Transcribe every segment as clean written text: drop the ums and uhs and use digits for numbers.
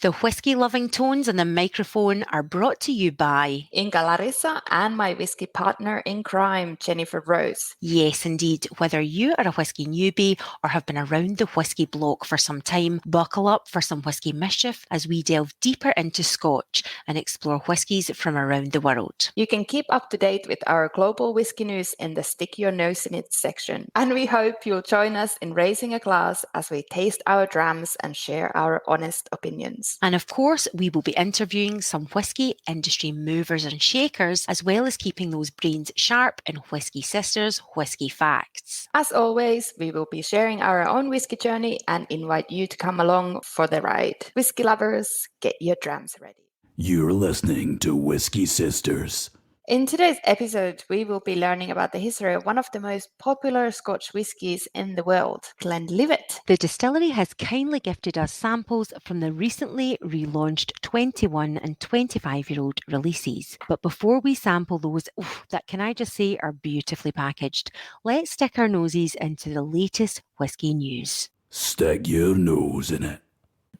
The whiskey-loving tones on the microphone are brought to you by Inka Larissa and my whiskey partner in crime, Jennifer Rose. Yes, indeed. Whether you are a whiskey newbie or have been around the whiskey block for some time, buckle up for some whiskey mischief as we delve deeper into Scotch and explore whiskies from around the world. You can keep up to date with our global whiskey news in the Stick Your Nose in It section. And we hope you'll join us in raising a glass as we taste our drams and share our honest opinions. And of course, we will be interviewing some whiskey industry movers and shakers, as well as keeping those brains sharp in Whisky Sisters Whisky Facts. As always, we will be sharing our own whiskey journey and invite you to come along for the ride. Whiskey lovers, get your drams ready. You're listening to Whisky Sisters. In today's episode, we will be learning about the history of one of the most popular Scotch whiskies in the world, Glenlivet. The distillery has kindly gifted us samples from the recently relaunched 21 and 25-year-old releases. But before we sample those, that can I just say are beautifully packaged, let's stick our noses into the latest whiskey news. Stick your nose in it.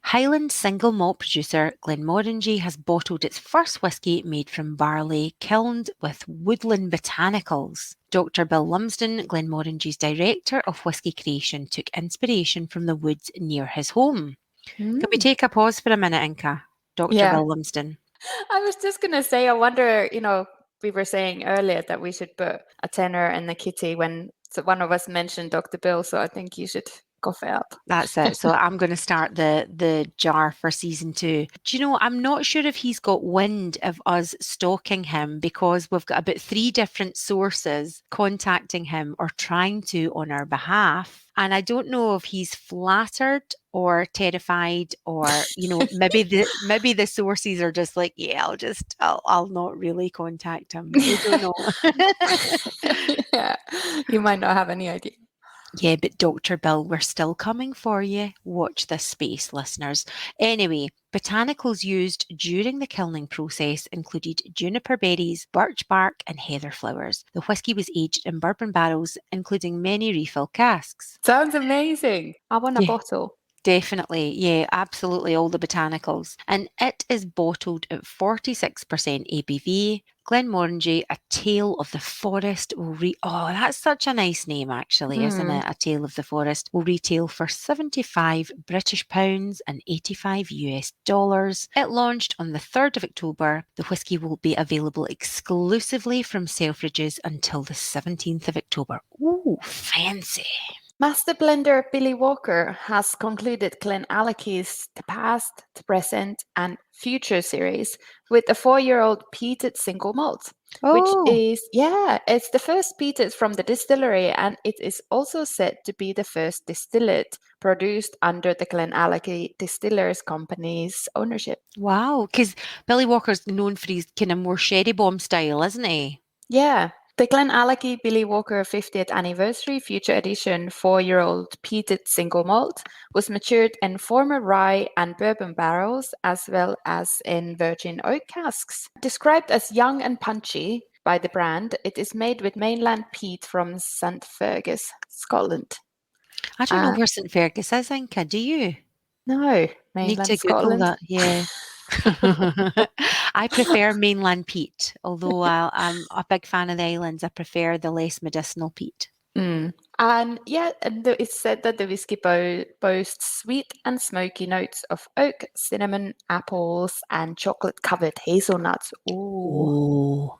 Highland single malt producer Glenmorangie has bottled its first whisky made from barley kilned with woodland botanicals. Dr Bill Lumsden, Glenmorangie's director of whisky creation, took inspiration from the woods near his home. Can we take a pause for a minute, Inka? Dr Bill Lumsden. I was just going to say, I wonder, we were saying earlier that we should put a tenner in the kitty when one of us mentioned Dr Bill, so I think you should cough it up. That's it. So I'm going to start the jar for season 2. Do you know, I'm not sure if he's got wind of us stalking him, because we've got about 3 different sources contacting him or trying to on our behalf. And I don't know if he's flattered or terrified, or, maybe the sources are just like, yeah, I'll not really contact him. I don't know. Yeah, you might not have any idea. Yeah, but Dr. Bill, we're still coming for you. Watch this space, listeners. Anyway, botanicals used during the kilning process included juniper berries, birch bark, and heather flowers. The whisky was aged in bourbon barrels, including many refill casks. Sounds amazing. I want a bottle. Definitely. Yeah, absolutely. All the botanicals. And it is bottled at 46% ABV. Glenmorangie, A Tale of the Forest will that's such a nice name actually, isn't it? A Tale of the Forest will retail for £75 British pounds and $85 US. It launched on the 3rd of October. The whisky will be available exclusively from Selfridges until the 17th of October. Ooh, fancy. Master blender Billy Walker has concluded GlenAllachie's The Past, The Present and Future series with a 4-year-old peated single malt, which is, it's the first peated from the distillery, and it is also said to be the first distillate produced under the GlenAllachie Distillers Company's ownership. Wow, because Billy Walker's known for his kind of more sherry bomb style, isn't he? Yeah. The GlenAllachie Billy Walker 50th Anniversary Future Edition 4-year-old peated single malt was matured in former rye and bourbon barrels, as well as in virgin oak casks. Described as young and punchy by the brand, it is made with mainland peat from St Fergus, Scotland. I don't know where St Fergus is, Inka. Do you? No, mainland Need to Scotland. Google that, yeah. I prefer mainland peat, although I'm a big fan of the islands. I prefer the less medicinal peat. And it's said that the whiskey boasts sweet and smoky notes of oak, cinnamon, apples, and chocolate-covered hazelnuts. Ooh.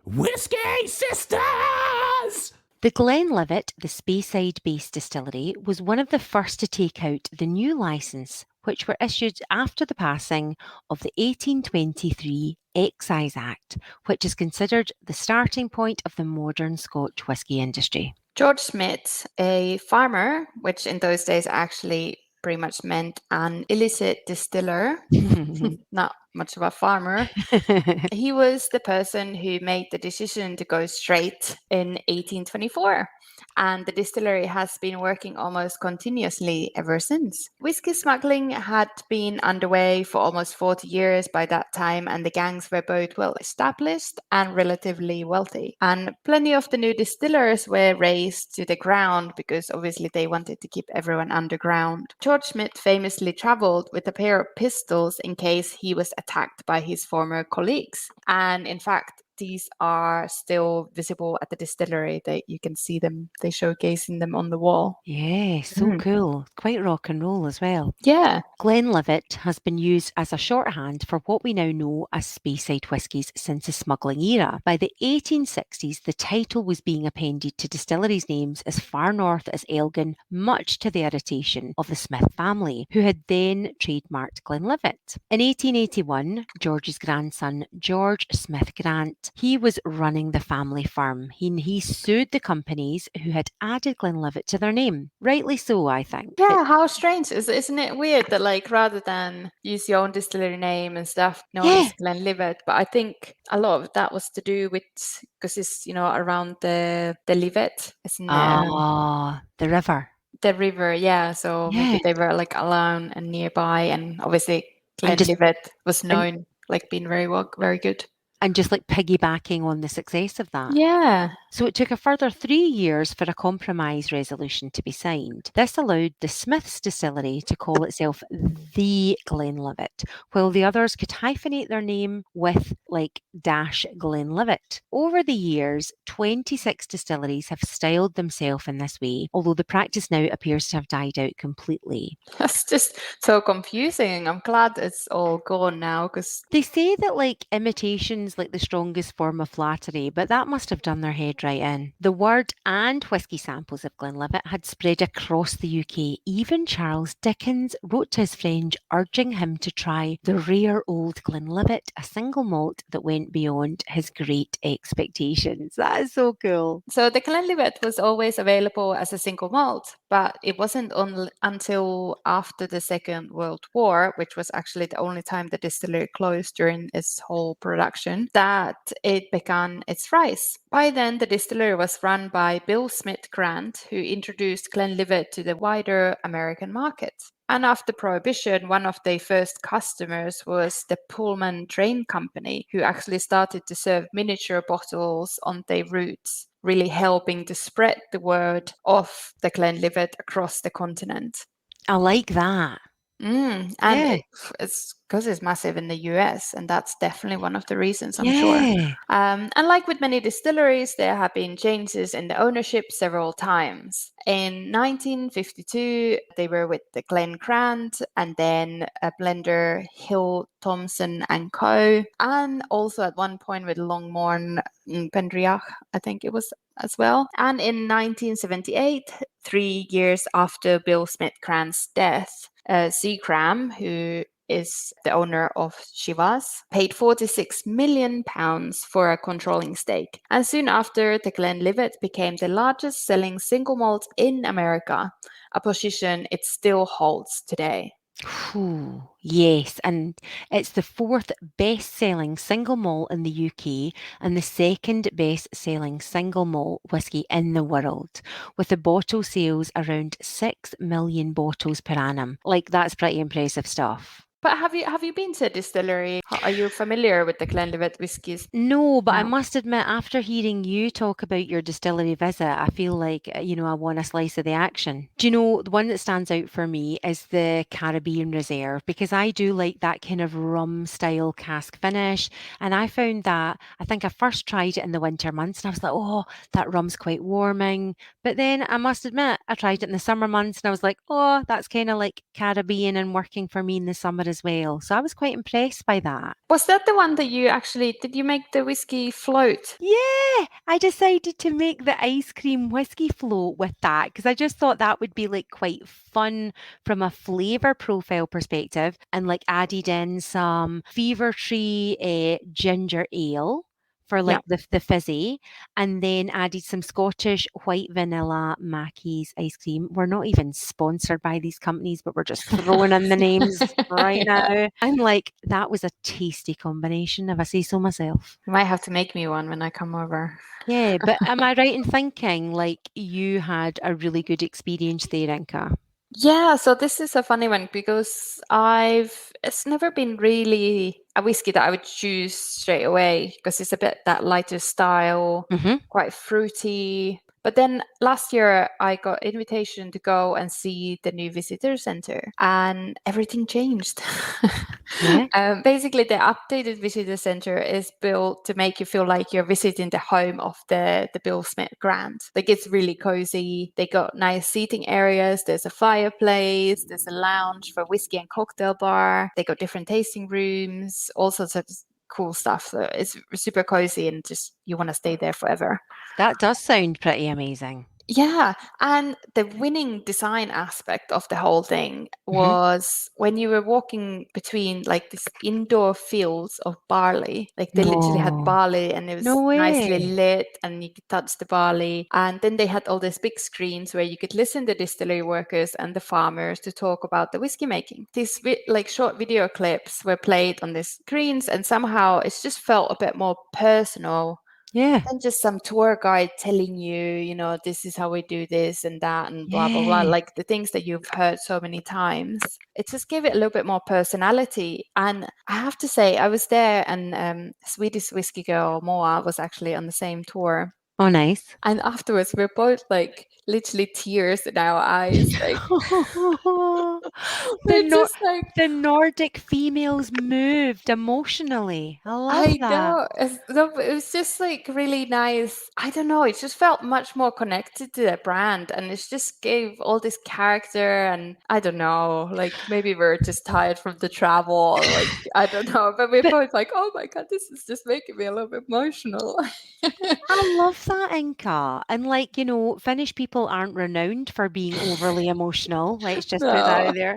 Whisky Sisters! The Glenlivet, the Speyside-based distillery, was one of the first to take out the new licence, which were issued after the passing of the 1823 Excise Act, which is considered the starting point of the modern Scotch whisky industry. George Smith, a farmer, which in those days actually pretty much meant an illicit distiller, not much of a farmer. He was the person who made the decision to go straight in 1824. And the distillery has been working almost continuously ever since. Whiskey smuggling had been underway for almost 40 years by that time, and the gangs were both well established and relatively wealthy. And plenty of the new distillers were raised to the ground because obviously they wanted to keep everyone underground. George Smith famously traveled with a pair of pistols in case he was attacked by his former colleagues. And in fact, these are still visible at the distillery. You can see them, they showcasing them on the wall. Yeah, so cool. Quite rock and roll as well. Yeah. Glenlivet has been used as a shorthand for what we now know as Speyside whiskies since the smuggling era. By the 1860s, the title was being appended to distilleries' names as far north as Elgin, much to the irritation of the Smith family, who had then trademarked Glenlivet. In 1881, George's grandson, George Smith Grant, he was running the family firm. He sued the companies who had added Glenlivet to their name. Rightly so, I think. Yeah, how strange. Isn't it weird that, like, rather than use your own distillery name and stuff known as Glenlivet, but I think a lot of that was to do with, because it's, around the Livet, isn't it? The river. The river, yeah. So maybe they were like alone and nearby, and obviously Glenlivet was known like being very good. And just like piggybacking on the success of that. Yeah. So it took a further 3 years for a compromise resolution to be signed. This allowed the Smiths distillery to call itself the Glenlivet, while the others could hyphenate their name with like -Glenlivet. Over the years, 26 distilleries have styled themselves in this way, although the practice now appears to have died out completely. That's just so confusing. I'm glad it's all gone now, because they say that like imitation's like the strongest form of flattery, but that must have done their head right in. The word and whisky samples of Glenlivet had spread across the UK. Even Charles Dickens wrote to his friend urging him to try the rare old Glenlivet, a single malt that went beyond his great expectations. That is so cool. So the Glenlivet was always available as a single malt, but it wasn't until after the Second World War, which was actually the only time the distillery closed during its whole production, that it began its rise. By then, the distillery was run by Bill Smith Grant, who introduced Glenlivet to the wider American market. And after Prohibition, one of their first customers was the Pullman Train Company, who actually started to serve miniature bottles on their routes, really helping to spread the word of the Glenlivet across the continent. I like that. And it's because it's massive in the US, and that's definitely one of the reasons, I'm sure. And like with many distilleries, there have been changes in the ownership several times. In 1952, they were with the Glen Grant, and then a blender Hill Thompson and Co. And also at one point with Longmorn Pendriach, I think it was as well. And in 1978, 3 years after Bill Smith Grant's death, Seagram, who is the owner of Chivas, paid £46 million for a controlling stake. And soon after, the Glenlivet became the largest selling single malt in America, a position it still holds today. Ooh, yes, and it's the 4th best-selling single malt in the UK and the 2nd best-selling single malt whisky in the world, with the bottle sales around 6 million bottles per annum. Like, that's pretty impressive stuff. But have you been to a distillery? Are you familiar with the Glenlivet whiskies? No, but I must admit, after hearing you talk about your distillery visit, I feel like, I want a slice of the action. Do you know, the one that stands out for me is the Caribbean Reserve, because I do like that kind of rum-style cask finish. And I found that, I think I first tried it in the winter months, and I was like, oh, that rum's quite warming. But then I must admit, I tried it in the summer months, and I was like, oh, that's kind of like Caribbean and working for me in the summer as well. So I was quite impressed by that. Was that the one that did you make the whiskey float? Yeah, I decided to make the ice cream whiskey float with that because I just thought that would be like quite fun from a flavour profile perspective, and like added in some Fever Tree ginger ale for like the fizzy, and then added some Scottish white vanilla Mackey's ice cream. We're not even sponsored by these companies, but we're just throwing in the names right now. I'm like, that was a tasty combination, if I say so myself. You might have to make me one when I come over. Yeah, but am I right in thinking like you had a really good experience there, Inka? Yeah, so this is a funny one because it's never been really a whiskey that I would choose straight away because it's a bit that lighter style, quite fruity. But then last year I got invitation to go and see the new visitor center and everything changed. Yeah. Basically, the updated visitor center is built to make you feel like you're visiting the home of the Bill Smith Grand. Like it's really cozy. They got nice seating areas. There's a fireplace. There's a lounge for whiskey and cocktail bar. They got different tasting rooms, all sorts of cool stuff. So it's super cozy and just you want to stay there forever. That does sound pretty amazing. Yeah, and the winning design aspect of the whole thing was when you were walking between like these indoor fields of barley, like they literally had barley and it was No nicely way. lit and you could touch the barley. And then they had all these big screens where you could listen to distillery workers and the farmers to talk about the whiskey making. These like short video clips were played on the screens and somehow it just felt a bit more personal. Yeah. And just some tour guide telling you, this is how we do this and that and blah, blah, blah. Like the things that you've heard so many times. It just gave it a little bit more personality. And I have to say, I was there and Swedish whiskey girl Moa was actually on the same tour. Oh, nice. And afterwards, we're both like literally tears in our eyes. Like, the Nordic females moved emotionally. I love that. know. It was just like really nice. I don't know. It just felt much more connected to the brand and it just gave all this character. And I don't know, like maybe we're just tired from the travel. Like, I don't know. But we're both like, oh my God, this is just making me a little bit emotional. I love that, Inka. And like, Finnish people aren't renowned for being overly emotional. Let's just put that out there.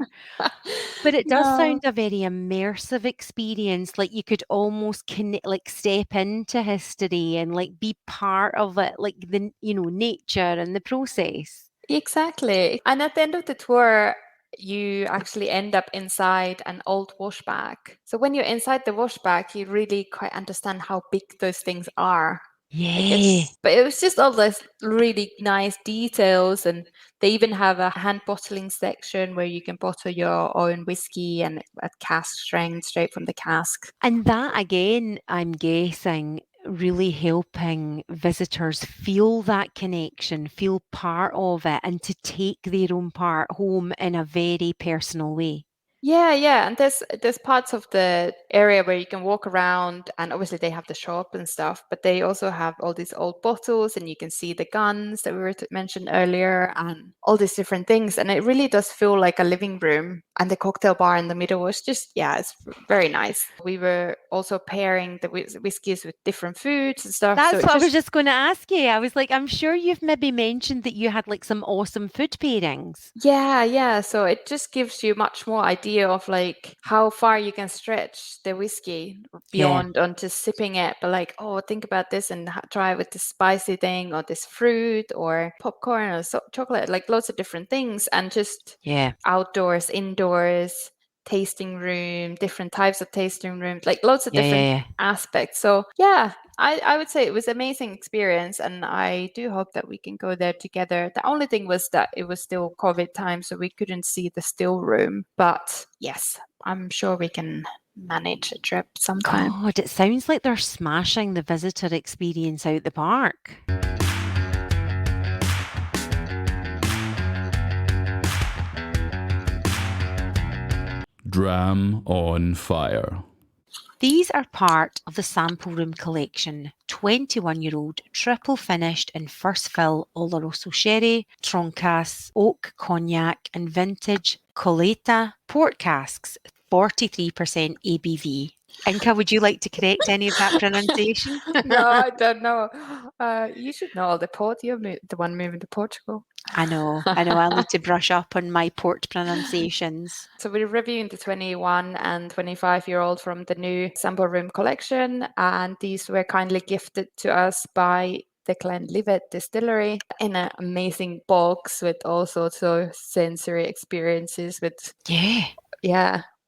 But it does sound a very immersive experience. Like you could almost like step into history and like be part of it, like the nature and the process. Exactly. And at the end of the tour, you actually end up inside an old washback. So when you're inside the washback, you really quite understand how big those things are. Yeah. But it was just all those really nice details, and they even have a hand bottling section where you can bottle your own whiskey and at cask strength straight from the cask. And that again, I'm guessing, really helping visitors feel that connection, feel part of it, and to take their own part home in a very personal way. Yeah, and there's parts of the area where you can walk around, and obviously they have the shop and stuff, but they also have all these old bottles, and you can see the guns that we were mentioned earlier, and all these different things, and it really does feel like a living room. And the cocktail bar in the middle was just, it's very nice. We were also pairing the whiskies with different foods and stuff. That's what I was just going to ask you. I was like, I'm sure you've maybe mentioned that you had like some awesome food pairings. Yeah. So it just gives you much more idea of like how far you can stretch the whiskey beyond on just sipping it, but like, think about this and try with this spicy thing or this fruit or popcorn or chocolate, like lots of different things, and just outdoors, indoors, tasting room, different types of tasting rooms, like lots of different aspects. So I would say it was an amazing experience, and I do hope that we can go there together. The only thing was that it was still COVID time, so we couldn't see the still room. But yes, I'm sure we can manage a trip sometime. God, it sounds like they're smashing the visitor experience out the park. Dram on fire. These are part of the Sample Room Collection, 21-year-old triple finished in first fill Oloroso sherry, Troncas, oak, cognac and vintage Colheita port casks, 43% ABV. Inka, would you like to correct any of that pronunciation? No, I don't know. You should know all the port. You're the one moving to Portugal. I know. I'll need to brush up on my port pronunciations. So we're reviewing the 21 and 25-year-old from the new Sample Room Collection, and these were kindly gifted to us by the Glenlivet distillery in an amazing box with all sorts of sensory experiences with,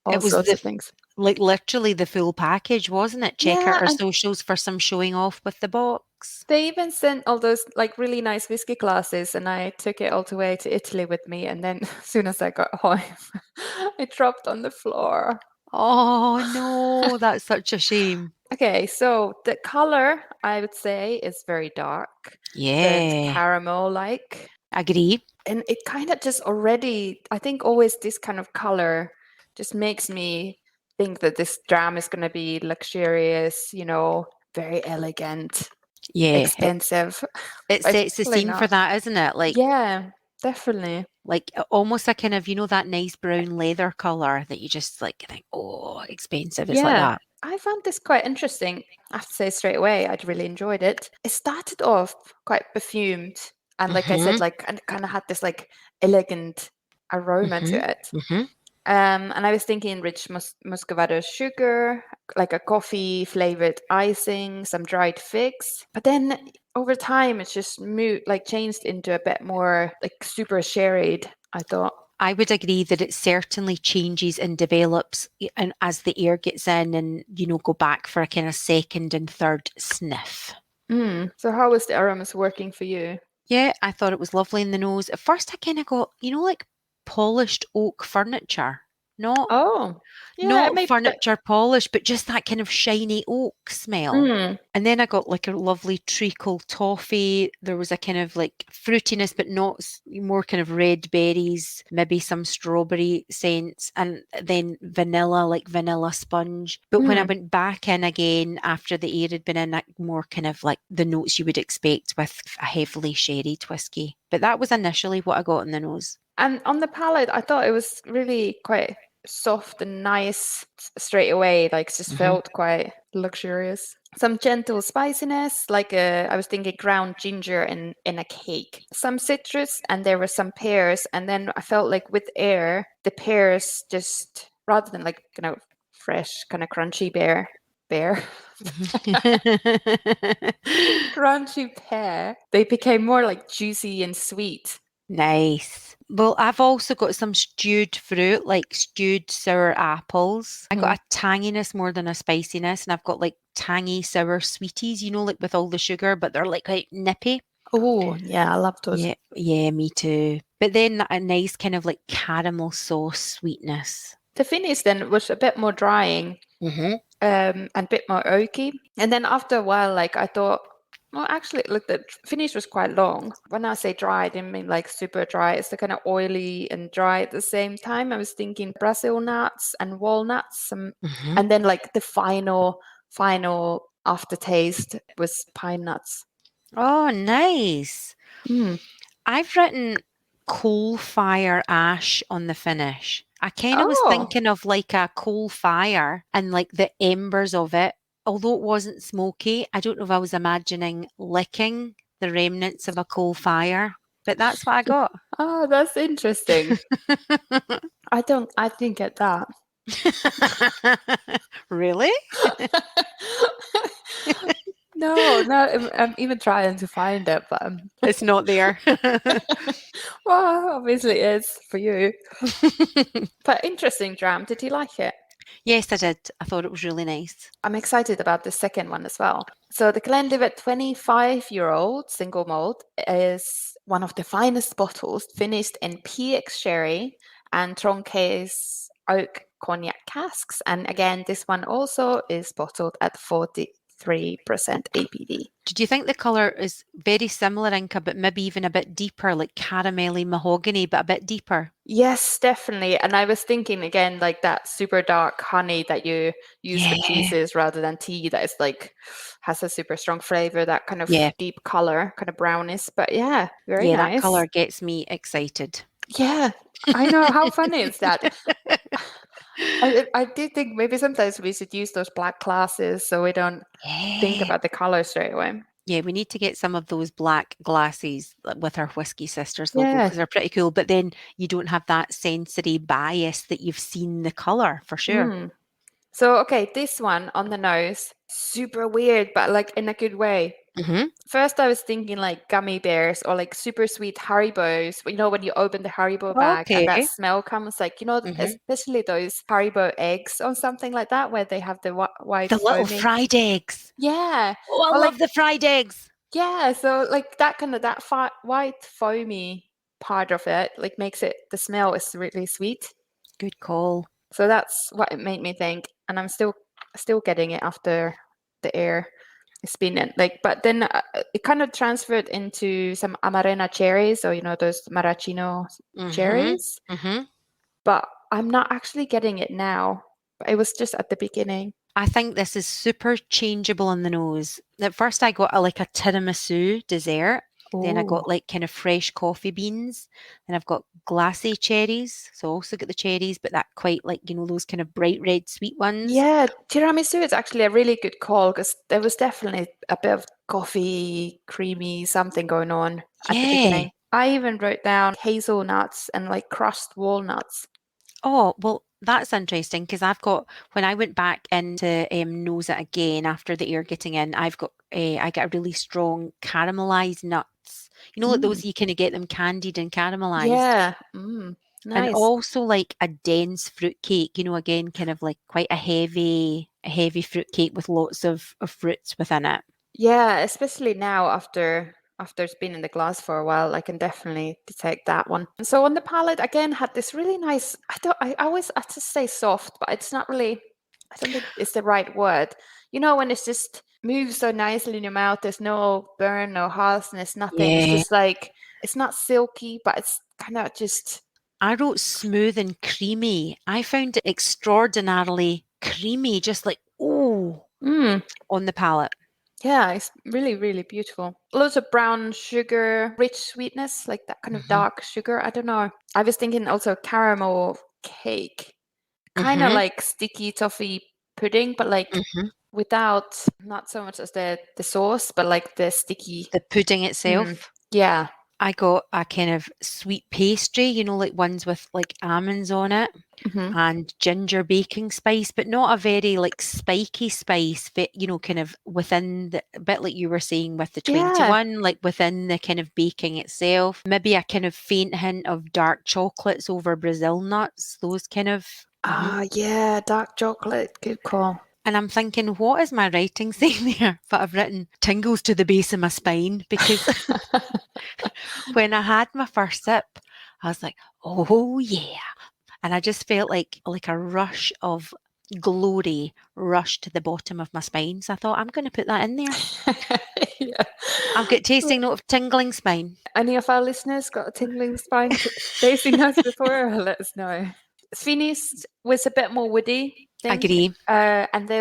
all It was sorts of things. like literally the full package, wasn't it? Check out Yeah, our and socials for some showing off with the box. they even sent all those like really nice whiskey glasses, and I took it all the way to Italy with me. And then as soon as I got home, it dropped on the floor. Oh no, that's such a shame. Okay, so the color I would say is very dark. So it's Yeah, caramel-like. agree. And it kind of just already, I think always this kind of color just makes me think that this dram is going to be luxurious, very elegant, Yeah, expensive. it But it's sets the probably scene for not. that, isn't it? Like, Yeah, definitely. almost a kind of, that nice brown leather color that you just like think, oh, expensive. It's like Yeah, that. I found this quite interesting. I have to say straight away, I'd really enjoyed it. It started off quite perfumed, and like I said, Mhm, like and kind of had this like elegant aroma mhm, to it. mhm. And I was thinking rich muscovado sugar, like a coffee flavored icing, some dried figs. But then over time, it's just changed into a bit more like super sherried, I thought. I would agree that it certainly changes and develops and as the air gets in and, go back for a kind of second and third sniff. So how was the aromas working for you? Yeah, I thought it was lovely in the nose. At first, I kind of got, like polished oak furniture. Not Oh, yeah, not maybe that. furniture polish, but just that kind of shiny oak smell. And then I got like a lovely treacle toffee. There was a kind of like fruitiness, but not more kind of red berries, maybe some strawberry scents, and then vanilla, like vanilla sponge. But when I went back in again after the air had been in, more kind of like the notes you would expect with a heavily sherried whiskey. But that was initially what I got in the nose. And on the palate, I thought it was really quite soft and nice straight away. Like, just Mhm. felt quite luxurious. Some gentle spiciness, like I was thinking ground ginger in a cake. Some citrus, and there were some pears. And then I felt like with air, the pears just rather than like fresh, kind of crunchy crunchy pear, they became more like juicy and sweet. Nice. Well, I've also got some stewed fruit, like stewed sour apples. I got a tanginess more than a spiciness, and I've got like tangy sour sweeties, like with all the sugar, but they're like quite nippy. Oh, yeah, I love those. Yeah, me too. But then a nice kind of like caramel sauce sweetness. The finish then was a bit more drying, Mm-hmm. and a bit more oaky. And then after a while, like I thought, well, actually, look, the finish was quite long. When I say dry, I didn't mean like super dry. It's the kind of oily and dry at the same time. I was thinking Brazil nuts and walnuts, Mm-hmm. and then like the final aftertaste was pine nuts. Oh, nice. I've written coal fire ash on the finish. I kind of was Oh, thinking of like a coal fire and like the embers of it. Although it wasn't smoky, I don't know if I was imagining licking the remnants of a coal fire, but that's what I got. oh, that's interesting. I didn't get that. Really? No, I'm even trying to find it, but It's not there. well, obviously it is for you. But interesting dram. Did you like it? Yes, I did. I thought it was really nice. I'm excited about the second one as well. So the Glenlivet 25-year-old single malt is one of the finest bottles, finished in PX sherry and Tronquay's oak cognac casks. And again, this one also is bottled at 43% ABV. Did you think the colour is very similar, Inka, but maybe even a bit deeper, like caramelly mahogany, but a bit deeper? Yes, definitely. And I was thinking again, like that super dark honey that you use for cheeses rather than tea, that is like has a super strong flavor, that kind of deep color, kind of brownish. But yeah, very Yeah, that nice. colour gets me excited. Yeah, I know. How funny is that? I do think maybe sometimes we should use those black glasses so we don't think Yeah. about the color straight away. Yeah, we need to get some of those black glasses with our Whisky Sisters logo Yeah. because they're pretty cool. But then you don't have that sensory bias that you've seen the colour for sure. Mm. So, okay, this one on the nose, super weird, but like in a good way. Mm-hmm. First, I was thinking like gummy bears or like super sweet Haribos. You know, when you open the Haribo bag and that Okay. smell comes, like, you know, Mm-hmm. especially those Haribo eggs or something like that, where they have the white The little foamy. fried eggs. Yeah. Oh, I Or love like, the fried eggs. yeah. So like that kind of that white foamy part of it, like makes it, the smell is really sweet. Good call. So that's what it made me think, and I'm still getting it after the air is been in. Like, but then it kind of transferred into some amarena cherries, or you know those maraschino Mm-hmm. cherries. Mm-hmm. But I'm not actually getting it now. But it was just at the beginning. I think this is super changeable on the nose. At first, I got like a tiramisu dessert. Then I Oh, got like kind of fresh coffee beans. Then I've got glassy cherries. So I also got the cherries, but that quite like, you know, those kind of bright red sweet ones. yeah, tiramisu is actually a really good call because there was definitely a bit of coffee, creamy something going on at the Yeah. beginning. I even wrote down hazelnuts and like crushed walnuts. Oh, well, that's interesting because I've got, when I went back into nose it again after the air getting in, I get a really strong caramelized nuts. You know, like those you kind of get them candied and caramelized. Yeah. And Nice. also like a dense fruit cake, you know, again, kind of like quite a heavy fruit cake with lots of fruits within it. Yeah, especially now after it's been in the glass for a while, I can definitely detect that one. And so on the palate again had this really nice, I just say soft, but it's not really, I don't think it's the right word. You know, when it's just moves so nicely in your mouth, there's no burn, no harshness, nothing. It's Yeah. just like, it's not silky, but it's kind of just, I wrote smooth and creamy. I found it extraordinarily creamy, just like, oh, on the palate. yeah, it's really, really beautiful. Lots of brown sugar, rich sweetness, like that kind of dark sugar. I don't know. I was thinking also caramel cake, kind of like sticky toffee pudding, but like without, not so much as the sauce, but like the sticky. The pudding itself. Yeah. I got a kind of sweet pastry, you know, like ones with like almonds on it and ginger baking spice, but not a very like spiky spice, but you know, kind of within the a bit like you were saying with the Yeah. 21, like within the kind of baking itself. Maybe a kind of faint hint of dark chocolates over Brazil nuts, those kind of. Ah, yeah, dark chocolate. Good call. And I'm thinking, what is my writing saying there? But I've written tingles to the base of my spine because when I had my first sip, I was like, oh yeah. And I just felt like a rush of glory rushed to the bottom of my spine. So I thought, I'm going to put that in there. Yeah. I've got tasting note of tingling spine. Any of our listeners got a tingling spine tasting notes before? Let us know. Finished was a bit more woody. I think. Agree. And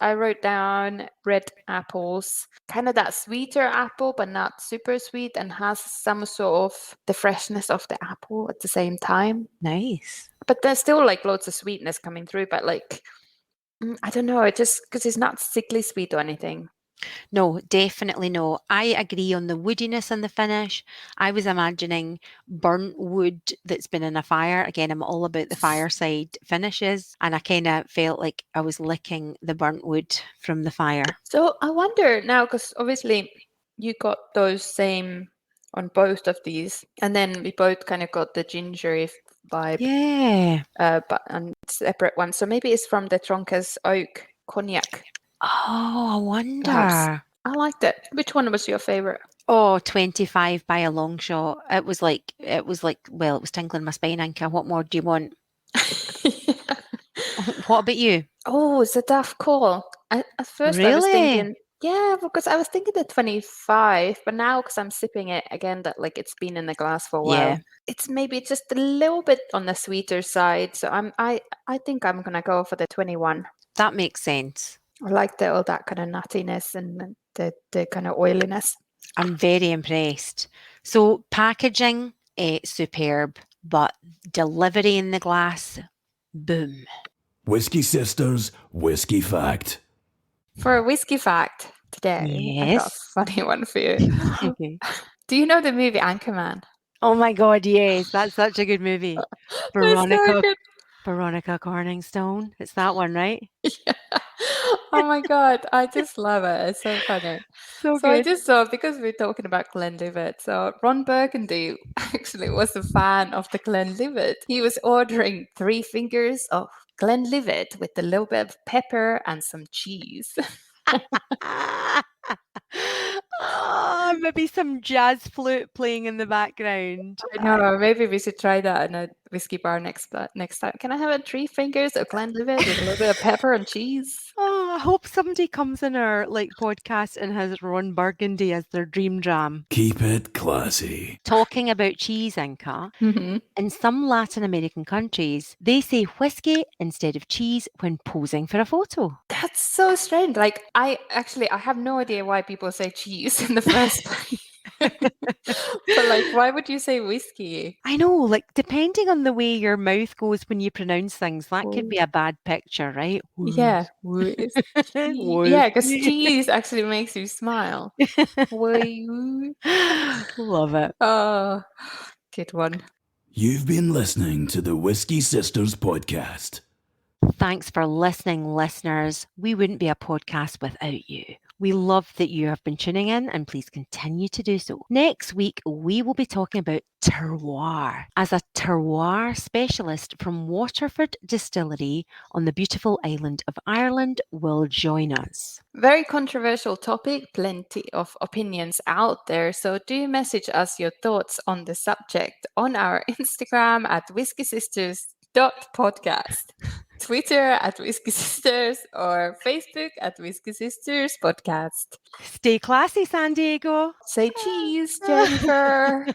I wrote down red apples, kind of that sweeter apple, but not super sweet, and has some sort of the freshness of the apple at the same time. Nice. But there's still like lots of sweetness coming through, but like, I don't know, it just, because it's not sickly sweet or anything. No, definitely no. I agree on the woodiness and the finish. I was imagining burnt wood that's been in a fire. Again, I'm all about the fireside finishes, and I kind of felt like I was licking the burnt wood from the fire. So I wonder now, because obviously you got those same on both of these, and then we both kind of got the gingery vibe, Yeah. but on separate ones. So maybe it's from the Tronca's Oak Cognac. Oh, I wonder. Perhaps. I liked it. Which one was your favorite? Oh, 25 by a long shot. It was like, well, it was tingling my spine, Inka. What more do you want? What about you? Oh, it's a tough call. At first I was Really? thinking, yeah, because I was thinking the 25, but now because I'm sipping it again, that like it's been in the glass for a while, Yeah. it's maybe just a little bit on the sweeter side. So I think I'm gonna go for the 21. That makes sense. I like all that kind of nuttiness and the kind of oiliness. I'm very impressed. So packaging, superb, but delivery in the glass, boom. Whisky Sisters Whisky Fact. For a whiskey fact today, I got a Yes. funny one for you. Okay. Do you know the movie Anchorman? Oh my God, yes. That's such a good movie. It's so Veronica good. Veronica Corningstone. It's that one, right? Yeah. Oh my God, I just love it. It's so funny. So So I good. just saw, because we're talking about Glenlivet, so Ron Burgundy actually was a fan of the Glenlivet. He was ordering 3 fingers of Glenlivet with a little bit of pepper and some cheese. Oh, maybe some jazz flute playing in the background. I know, maybe we should try that in a whiskey bar next time. Can I have 3 fingers of Glenlivet with a little bit of pepper and cheese? Oh, I hope somebody comes in our podcast and has Ron Burgundy as their dream dram. Keep it classy. Talking about cheese, Inka, Mhm. in some Latin American countries, they say whiskey instead of cheese when posing for a photo. That's so strange. Like, I have no idea why people say cheese in the first place. But like, why would you say whiskey? I know, like, depending on the way your mouth goes when you pronounce things, that could be a bad picture, right? Yeah, yeah, because cheese actually makes you smile. Love it. Oh, good one. You've been listening to the Whisky Sisters podcast. Thanks for listening, listeners. We wouldn't be a podcast without you. We love that you have been tuning in, and please continue to do so. Next week, we will be talking about terroir, as a terroir specialist from Waterford Distillery on the beautiful island of Ireland will join us. Very controversial topic, plenty of opinions out there. So do message us your thoughts on the subject on our Instagram at whiskysisters.podcast, Twitter at Whisky Sisters, or Facebook at Whisky Sisters Podcast. Stay classy, San Diego. Say cheese, Jennifer.